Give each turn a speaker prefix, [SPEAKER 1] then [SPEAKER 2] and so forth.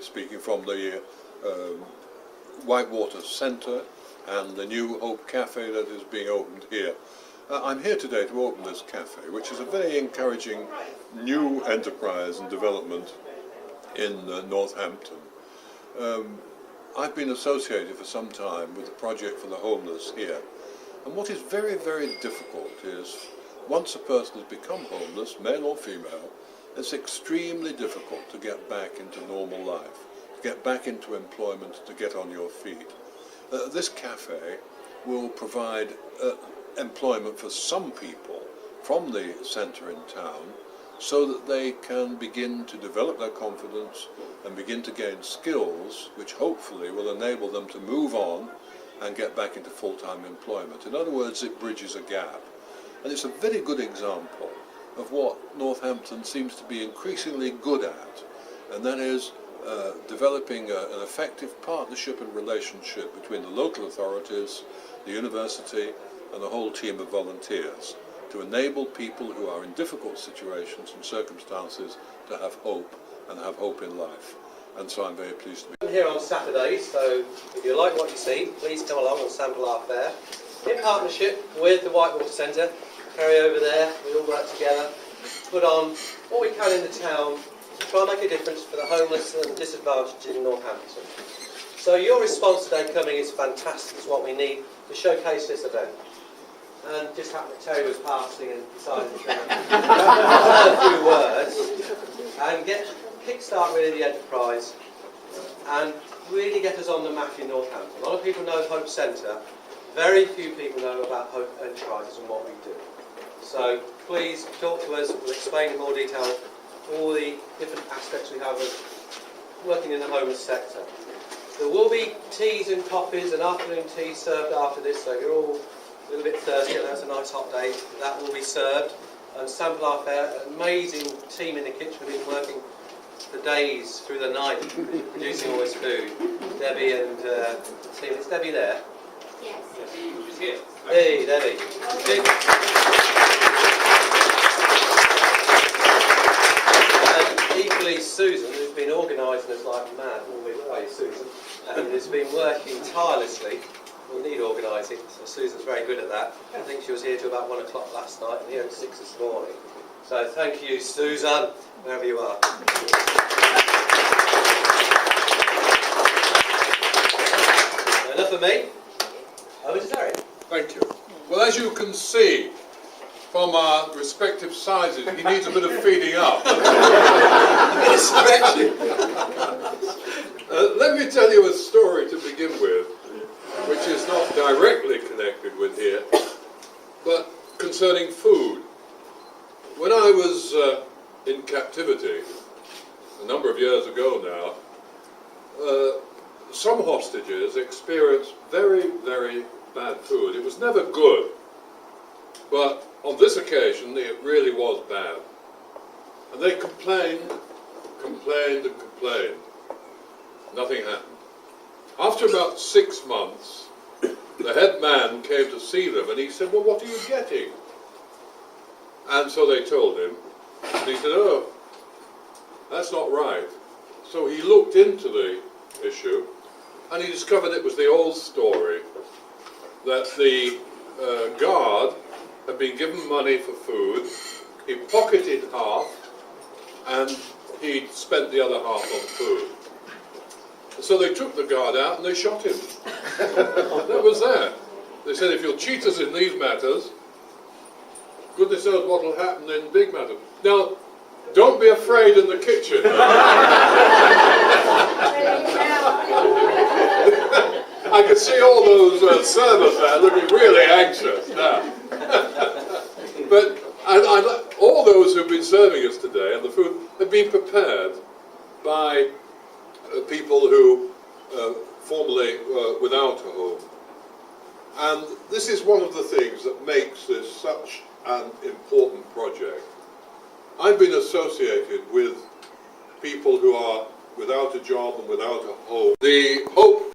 [SPEAKER 1] Waite speaking from the Whitewater Centre and the new Hope Café that is being opened here. I'm here today to open this cafe, which is a very encouraging new enterprise and development in Northampton. I've been associated for some time with the project for the homeless here, and what is very, very difficult is once a person has become homeless, male or female, it's extremely difficult to get back into normal life, to get back into employment, to get on your feet. This cafe will provide employment for some people from the centre in town so that they can begin to develop their confidence and begin to gain skills which hopefully will enable them to move on and get back into full-time employment. In other words, it bridges a gap. And it's a very good example of what Northampton seems to be increasingly good at, and that is developing an effective partnership and relationship between the local authorities, the university, and the whole team of volunteers to enable people who are in difficult situations and circumstances to have hope and have hope in life. And so I'm very pleased to be
[SPEAKER 2] here on Saturdays, so if you like what you see, please come along and sample our fare. In partnership with the Whitewater Centre, carry over there, we all work together, put on what we can in the town to try and make a difference for the homeless and the disadvantaged in Northampton. So your response today coming is fantastic, it's what we need to showcase this event. And just happened that Terry was passing and decided to say a few words and kickstart really the enterprise and really get us on the map in Northampton. A lot of people know Hope Centre, very few people know about Hope Enterprises and what we do. So please talk to us, we'll explain in more detail all the different aspects we have of working in the homeless sector. There will be teas and coffees and afternoon tea served after this, so you're all a little bit thirsty and that's a nice hot day. That will be served and sample our fare. An amazing team in the kitchen have been working for days through the night producing all this food. Debbie and the team. Is Debbie there?
[SPEAKER 3] Yes.
[SPEAKER 2] She's here. Hey, Debbie. And equally Susan, who's been organising us like mad all the way, Susan, and has been working tirelessly. We need organising, so Susan's very good at that. I think she was here till about 1 o'clock last night and here at 6 this morning. So thank you, Susan, wherever you are. Enough of me. Over to Terry.
[SPEAKER 1] Thank you. Well, as you can see from our respective sizes, he needs a bit of feeding up. Let me tell you a story to begin with, which is not directly connected with here, but concerning food. When I was in captivity, a number of years ago now, some hostages experienced very, very bad food. It was never good, but on this occasion it really was bad. And they complained and complained. Nothing happened. After about 6 months, the head man came to see them and he said, "Well, what are you getting?" And so they told him, and he said, "Oh, that's not right." So he looked into the issue and he discovered it was the old story that the guard had been given money for food, he pocketed half and he spent the other half on food. So they took the guard out and they shot him. That was that. They said, if you'll cheat us in these matters, goodness knows what will happen in big matters. Now, don't be afraid in the kitchen. I can see all those servers there looking really anxious now. But all those who've been serving us today and the food have been prepared by people who formerly were without a home. And this is one of the things that makes this such an important project. I've been associated with people who are without a job and without a home. The Hope